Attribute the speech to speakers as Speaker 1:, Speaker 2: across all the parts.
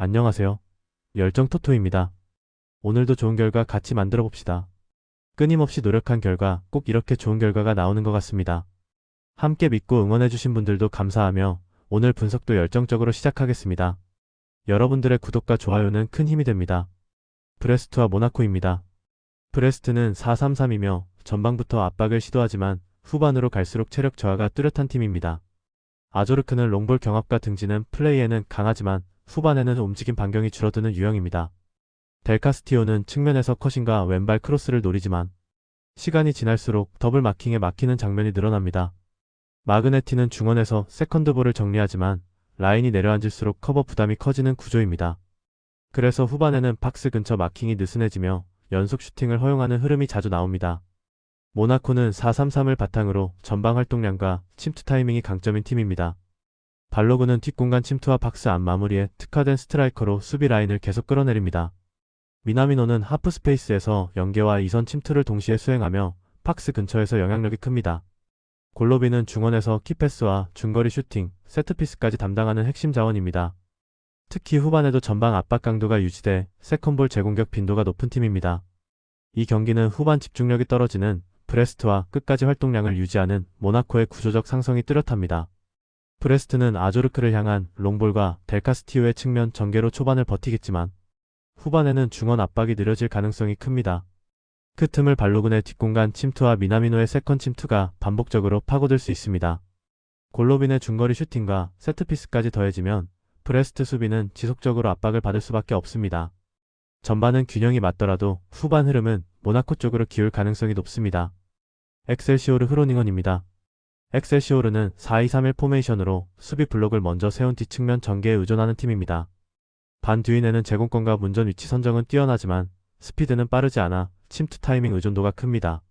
Speaker 1: 안녕하세요. 열정토토입니다. 오늘도 좋은 결과 같이 만들어 봅시다. 끊임없이 노력한 결과 꼭 이렇게 좋은 결과가 나오는 것 같습니다. 함께 믿고 응원해주신 분들도 감사하며 오늘 분석도 열정적으로 시작하겠습니다. 여러분들의 구독과 좋아요는 큰 힘이 됩니다. 브레스트와 모나코입니다. 브레스트는 4-3-3이며 전방부터 압박을 시도하지만 후반으로 갈수록 체력 저하가 뚜렷한 팀입니다. 아조르크는 롱볼 경합과 등지는 플레이에는 강하지만 후반에는 움직임 반경이 줄어드는 유형입니다. 델카스티오는 측면에서 컷인과 왼발 크로스를 노리지만 시간이 지날수록 더블 마킹에 막히는 장면이 늘어납니다. 마그네티는 중원에서 세컨드볼을 정리하지만 라인이 내려앉을수록 커버 부담이 커지는 구조입니다. 그래서 후반에는 박스 근처 마킹이 느슨해지며 연속 슈팅을 허용하는 흐름이 자주 나옵니다. 모나코는 4-3-3을 바탕으로 전방 활동량과 침투 타이밍이 강점인 팀입니다. 발로그는 뒷공간 침투와 박스 안 마무리에 특화된 스트라이커로 수비 라인을 계속 끌어내립니다. 미나미노는 하프 스페이스에서 연계와 이선 침투를 동시에 수행하며 박스 근처에서 영향력이 큽니다. 골로비는 중원에서 키패스와 중거리 슈팅, 세트피스까지 담당하는 핵심 자원입니다. 특히 후반에도 전방 압박 강도가 유지돼 세컨볼 재공격 빈도가 높은 팀입니다. 이 경기는 후반 집중력이 떨어지는 브레스트와 끝까지 활동량을 유지하는 모나코의 구조적 상성이 뚜렷합니다. 브레스트는 아조르크를 향한 롱볼과 델카스티오의 측면 전개로 초반을 버티겠지만 후반에는 중원 압박이 느려질 가능성이 큽니다. 그 틈을 발로근의 뒷공간 침투와 미나미노의 세컨 침투가 반복적으로 파고들 수 있습니다. 골로빈의 중거리 슈팅과 세트피스까지 더해지면 브레스트 수비는 지속적으로 압박을 받을 수밖에 없습니다. 전반은 균형이 맞더라도 후반 흐름은 모나코 쪽으로 기울 가능성이 높습니다. 엑셀시오르 흐로닝언입니다. 엑셀시오르는 4-2-3-1 포메이션으로 수비 블록을 먼저 세운 뒷측면 전개에 의존하는 팀입니다. 반 뒤인에는 제공권과 문전 위치 선정은 뛰어나지만 스피드는 빠르지 않아 침투 타이밍 의존도가 큽니다.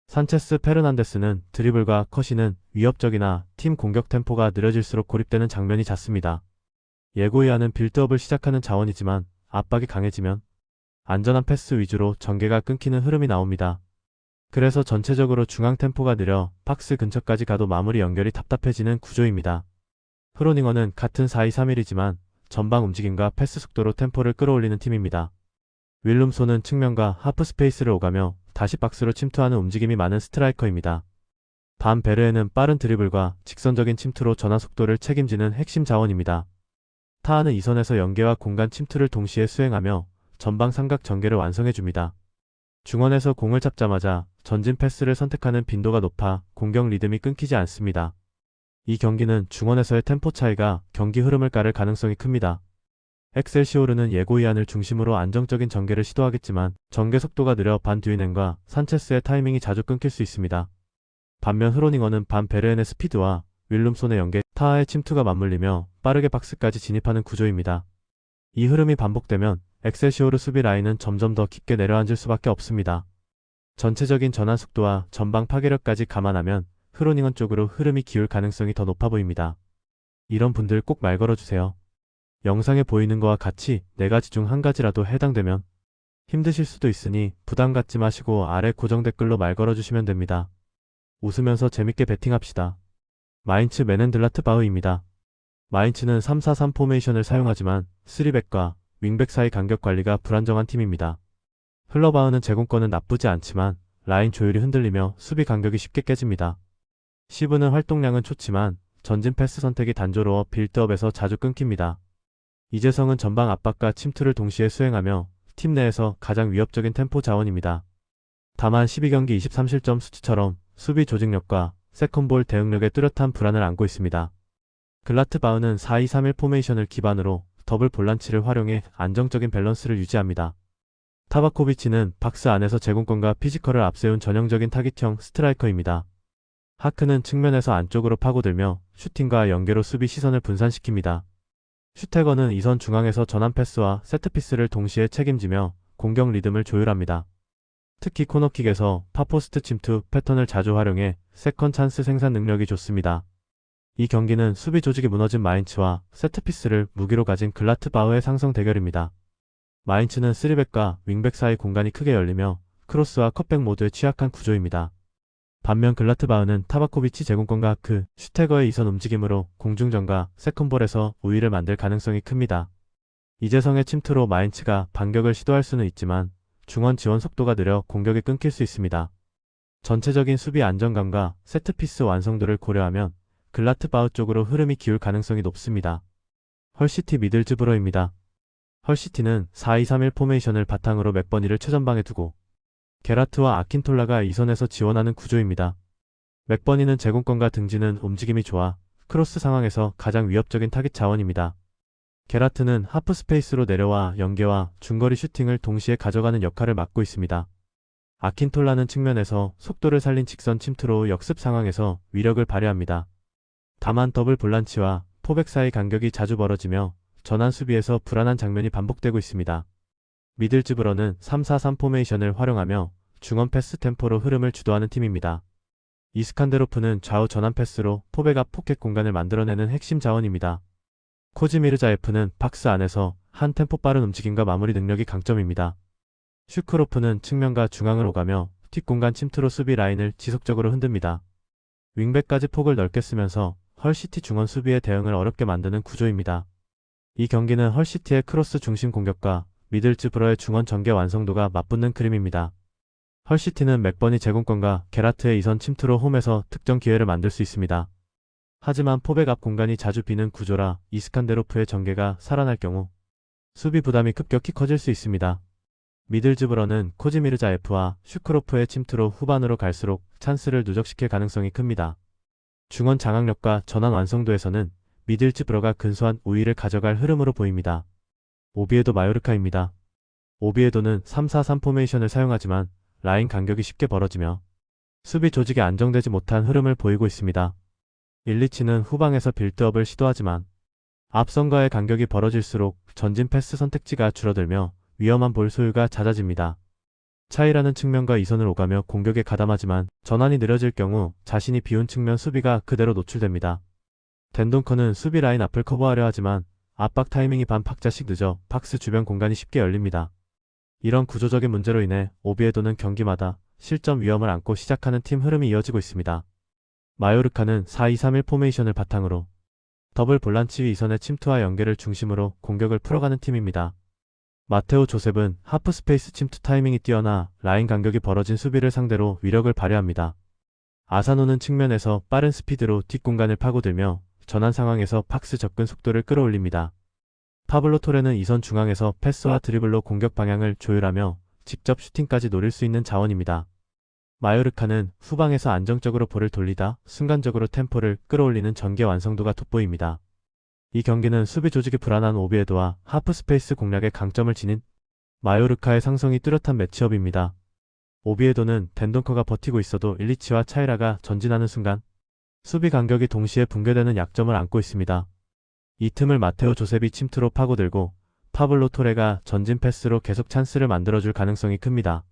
Speaker 1: 산체스 페르난데스는 드리블과 컷이는 위협적이나 팀 공격 템포가 느려질수록 고립되는 장면이 잦습니다. 예고이아는 빌드업을 시작하는 자원이지만 압박이 강해지면 안전한 패스 위주로 전개가 끊기는 흐름이 나옵니다. 그래서 전체적으로 중앙 템포가 느려 박스 근처까지 가도 마무리 연결이 답답해지는 구조입니다. 흐로닝어는 같은 4-2-3-1이지만 전방 움직임과 패스 속도로 템포를 끌어올리는 팀입니다. 윌룸소는 측면과 하프 스페이스를 오가며 다시 박스로 침투하는 움직임이 많은 스트라이커입니다. 반 베르에는 빠른 드리블과 직선적인 침투로 전환 속도를 책임지는 핵심 자원입니다. 타하는 이선에서 연계와 공간 침투를 동시에 수행하며 전방 삼각 전개를 완성해줍니다. 중원에서 공을 잡자마자 전진 패스를 선택하는 빈도가 높아 공격 리듬이 끊기지 않습니다. 이 경기는 중원에서의 템포 차이가 경기 흐름을 가를 가능성이 큽니다. 엑셀시오르는 예고이안을 중심으로 안정적인 전개를 시도하겠지만 전개 속도가 느려 반 듀이넨과 산체스의 타이밍이 자주 끊길 수 있습니다. 반면 흐로닝어는 반 베르엔의 스피드와 윌룸손의 연계, 타하의 침투가 맞물리며 빠르게 박스까지 진입하는 구조입니다. 이 흐름이 반복되면 엑셀시오르 수비 라인은 점점 더 깊게 내려앉을 수밖에 없습니다. 전체적인 전환 속도와 전방 파괴력까지 감안하면 흐로닝언 쪽으로 흐름이 기울 가능성이 더 높아 보입니다. 이런 분들 꼭 말 걸어주세요. 영상에 보이는 거와 같이 4가지 중 한 가지라도 해당되면 힘드실 수도 있으니 부담 갖지 마시고 아래 고정 댓글로 말 걸어주시면 됩니다. 웃으면서 재밌게 베팅합시다. 마인츠 메넨들라트바흐입니다. 마인츠는 3-4-3 포메이션을 사용하지만 3백과 윙백 사이 간격 관리가 불안정한 팀입니다. 흘러바흐는 제공권은 나쁘지 않지만 라인 조율이 흔들리며 수비 간격이 쉽게 깨집니다. 시브는 활동량은 좋지만 전진 패스 선택이 단조로워 빌드업에서 자주 끊깁니다. 이재성은 전방 압박과 침투를 동시에 수행하며 팀 내에서 가장 위협적인 템포 자원입니다. 다만 12경기 23실점 수치처럼 수비 조직력과 세컨볼 대응력에 뚜렷한 불안을 안고 있습니다. 글라트바흐는 4-2-3-1 포메이션을 기반으로 더블 볼란치를 활용해 안정적인 밸런스를 유지합니다. 타바코비치는 박스 안에서 제공권과 피지컬을 앞세운 전형적인 타깃형 스트라이커입니다. 하크는 측면에서 안쪽으로 파고들며 슈팅과 연계로 수비 시선을 분산시킵니다. 슈테거는 이선 중앙에서 전환 패스와 세트피스를 동시에 책임지며 공격 리듬을 조율합니다. 특히 코너킥에서 파포스트 침투 패턴을 자주 활용해 세컨 찬스 생산 능력이 좋습니다. 이 경기는 수비 조직이 무너진 마인츠와 세트피스를 무기로 가진 글라트바흐의 상성 대결입니다. 마인츠는 3백과 윙백 사이 공간이 크게 열리며 크로스와 컷백 모두에 취약한 구조입니다. 반면 글라트바흐는 타바코비치 제공권과 하크, 슈테거의 이선 움직임으로 공중전과 세컨볼에서 우위를 만들 가능성이 큽니다. 이재성의 침투로 마인츠가 반격을 시도할 수는 있지만 중원 지원 속도가 느려 공격이 끊길 수 있습니다. 전체적인 수비 안정감과 세트피스 완성도를 고려하면 글라트바흐 쪽으로 흐름이 기울 가능성이 높습니다. 헐시티 미들즈브러입니다. 헐시티는 4-2-3-1 포메이션을 바탕으로 맥버니를 최전방에 두고 게라트와 아킨톨라가 이선에서 지원하는 구조입니다. 맥버니는 제공권과 등지는 움직임이 좋아 크로스 상황에서 가장 위협적인 타깃 자원입니다. 게라트는 하프 스페이스로 내려와 연계와 중거리 슈팅을 동시에 가져가는 역할을 맡고 있습니다. 아킨톨라는 측면에서 속도를 살린 직선 침투로 역습 상황에서 위력을 발휘합니다. 다만 더블 볼란치와 포백 사이 간격이 자주 벌어지며 전환 수비에서 불안한 장면이 반복되고 있습니다. 미들즈브러는 3-4-3 포메이션을 활용하며 중원 패스 템포로 흐름을 주도하는 팀입니다. 이스칸데로프는 좌우 전환 패스로 포백 앞 포켓 공간을 만들어내는 핵심 자원입니다. 코지미르자예프는 박스 안에서 한 템포 빠른 움직임과 마무리 능력이 강점입니다. 슈크로프는 측면과 중앙을 오가며 뒷공간 침투로 수비 라인을 지속적으로 흔듭니다. 윙백까지 폭을 넓게 쓰면서 헐시티 중원 수비의 대응을 어렵게 만드는 구조입니다. 이 경기는 헐시티의 크로스 중심 공격과 미들즈브러의 중원 전개 완성도가 맞붙는 그림입니다. 헐시티는 맥버니 제공권과 게라트의 이선 침투로 홈에서 특정 기회를 만들 수 있습니다. 하지만 포백 앞 공간이 자주 비는 구조라 이스칸데로프의 전개가 살아날 경우 수비 부담이 급격히 커질 수 있습니다. 미들즈브러는 코지미르자예프와 슈크로프의 침투로 후반으로 갈수록 찬스를 누적시킬 가능성이 큽니다. 중원 장악력과 전환 완성도에서는 미들즈브러가 근소한 우위를 가져갈 흐름으로 보입니다. 오비에도 마요르카입니다. 오비에도는 3-4-3 포메이션을 사용하지만 라인 간격이 쉽게 벌어지며 수비 조직이 안정되지 못한 흐름을 보이고 있습니다. 일리치는 후방에서 빌드업을 시도하지만 앞선과의 간격이 벌어질수록 전진 패스 선택지가 줄어들며 위험한 볼 소유가 잦아집니다. 차이라는 측면과 이선을 오가며 공격에 가담하지만 전환이 느려질 경우 자신이 비운 측면 수비가 그대로 노출됩니다. 덴동커는 수비 라인 앞을 커버하려 하지만 압박 타이밍이 반 박자씩 늦어 박스 주변 공간이 쉽게 열립니다. 이런 구조적인 문제로 인해 오비에도는 경기마다 실점 위험을 안고 시작하는 팀 흐름이 이어지고 있습니다. 마요르카는 4-2-3-1 포메이션을 바탕으로 더블 볼란치 이선의 침투와 연계를 중심으로 공격을 풀어가는 팀입니다. 마테오 조셉은 하프 스페이스 침투 타이밍이 뛰어나 라인 간격이 벌어진 수비를 상대로 위력을 발휘합니다. 아사노는 측면에서 빠른 스피드로 뒷공간을 파고들며 전환 상황에서 박스 접근 속도를 끌어올립니다. 파블로 토레는 이선 중앙에서 패스와 드리블로 공격 방향을 조율하며 직접 슈팅까지 노릴 수 있는 자원입니다. 마요르카는 후방에서 안정적으로 볼을 돌리다 순간적으로 템포를 끌어올리는 전개 완성도가 돋보입니다. 이 경기는 수비 조직이 불안한 오비에도와 하프 스페이스 공략의 강점을 지닌 마요르카의 상성이 뚜렷한 매치업입니다. 오비에도는 덴동커가 버티고 있어도 일리치와 차이라가 전진하는 순간 수비 간격이 동시에 붕괴되는 약점을 안고 있습니다. 이 틈을 마테오 조셉이 침투로 파고들고 파블로 토레가 전진 패스로 계속 찬스를 만들어줄 가능성이 큽니다.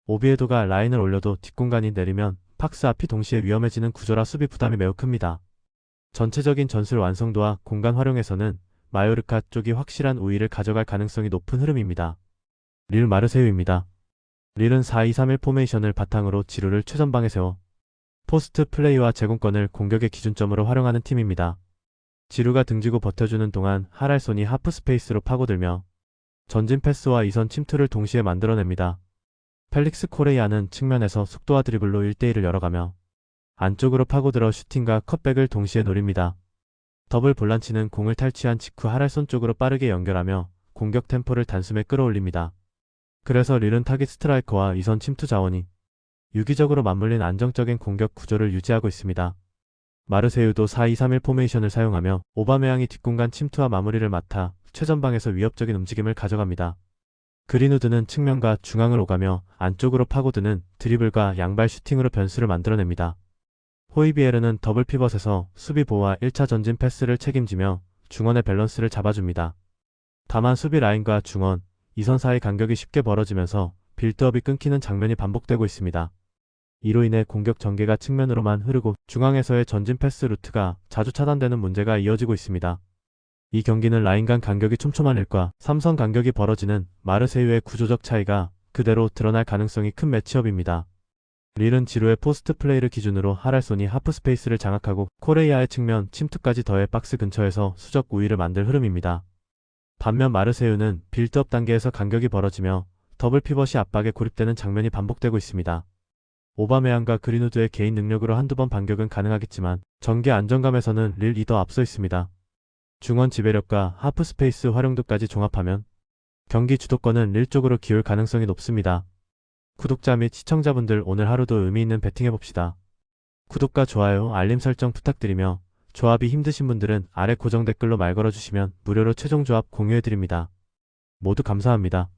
Speaker 1: 오비에도가 라인을 올려도 뒷공간이 내리면 박스 앞이 동시에 위험해지는 구조라 수비 부담이 매우 큽니다. 전체적인 전술 완성도와 공간 활용에서는 마요르카 쪽이 확실한 우위를 가져갈 가능성이 높은 흐름입니다. 릴 마르세유입니다. 릴은 4-2-3-1 포메이션을 바탕으로 지루를 최전방에 세워 포스트 플레이와 제공권을 공격의 기준점으로 활용하는 팀입니다. 지루가 등지고 버텨주는 동안 하랄손이 하프 스페이스로 파고들며 전진 패스와 이선 침투를 동시에 만들어냅니다. 펠릭스 코레이아는 측면에서 속도와 드리블로 1대1을 열어가며 안쪽으로 파고들어 슈팅과 컷백을 동시에 노립니다. 더블 볼란치는 공을 탈취한 직후 하랄손 쪽으로 빠르게 연결하며 공격 템포를 단숨에 끌어올립니다. 그래서 릴은 타깃 스트라이커와 이선 침투 자원이 유기적으로 맞물린 안정적인 공격 구조를 유지하고 있습니다. 마르세유도 4-2-3-1 포메이션을 사용하며 오바메양이 뒷공간 침투와 마무리를 맡아 최전방에서 위협적인 움직임을 가져갑니다. 그린우드는 측면과 중앙을 오가며 안쪽으로 파고드는 드리블과 양발 슈팅으로 변수를 만들어냅니다. 호이비에르는 더블 피벗에서 수비 보호와 1차 전진 패스를 책임지며 중원의 밸런스를 잡아줍니다. 다만 수비 라인과 중원, 이선 사이 간격이 쉽게 벌어지면서 빌드업이 끊기는 장면이 반복되고 있습니다. 이로 인해 공격 전개가 측면으로만 흐르고 중앙에서의 전진 패스 루트가 자주 차단되는 문제가 이어지고 있습니다. 이 경기는 라인 간 간격이 촘촘한 릴과 3선 간격이 벌어지는 마르세유의 구조적 차이가 그대로 드러날 가능성이 큰 매치업입니다. 릴은 지루의 포스트 플레이를 기준으로 하랄손이 하프 스페이스를 장악하고 코레이아의 측면 침투까지 더해 박스 근처에서 수적 우위를 만들 흐름입니다. 반면 마르세유는 빌드업 단계에서 간격이 벌어지며 더블 피벗이 압박에 고립되는 장면이 반복되고 있습니다. 오바메양과 그린우드의 개인 능력으로 한두 번 반격은 가능하겠지만 전개 안정감에서는 릴이 더 앞서 있습니다. 중원 지배력과 하프 스페이스 활용도까지 종합하면 경기 주도권은 릴 쪽으로 기울 가능성이 높습니다. 구독자 및 시청자분들 오늘 하루도 의미 있는 배팅해봅시다. 구독과 좋아요, 알림 설정 부탁드리며 조합이 힘드신 분들은 아래 고정 댓글로 말 걸어주시면 무료로 최종 조합 공유해드립니다. 모두 감사합니다.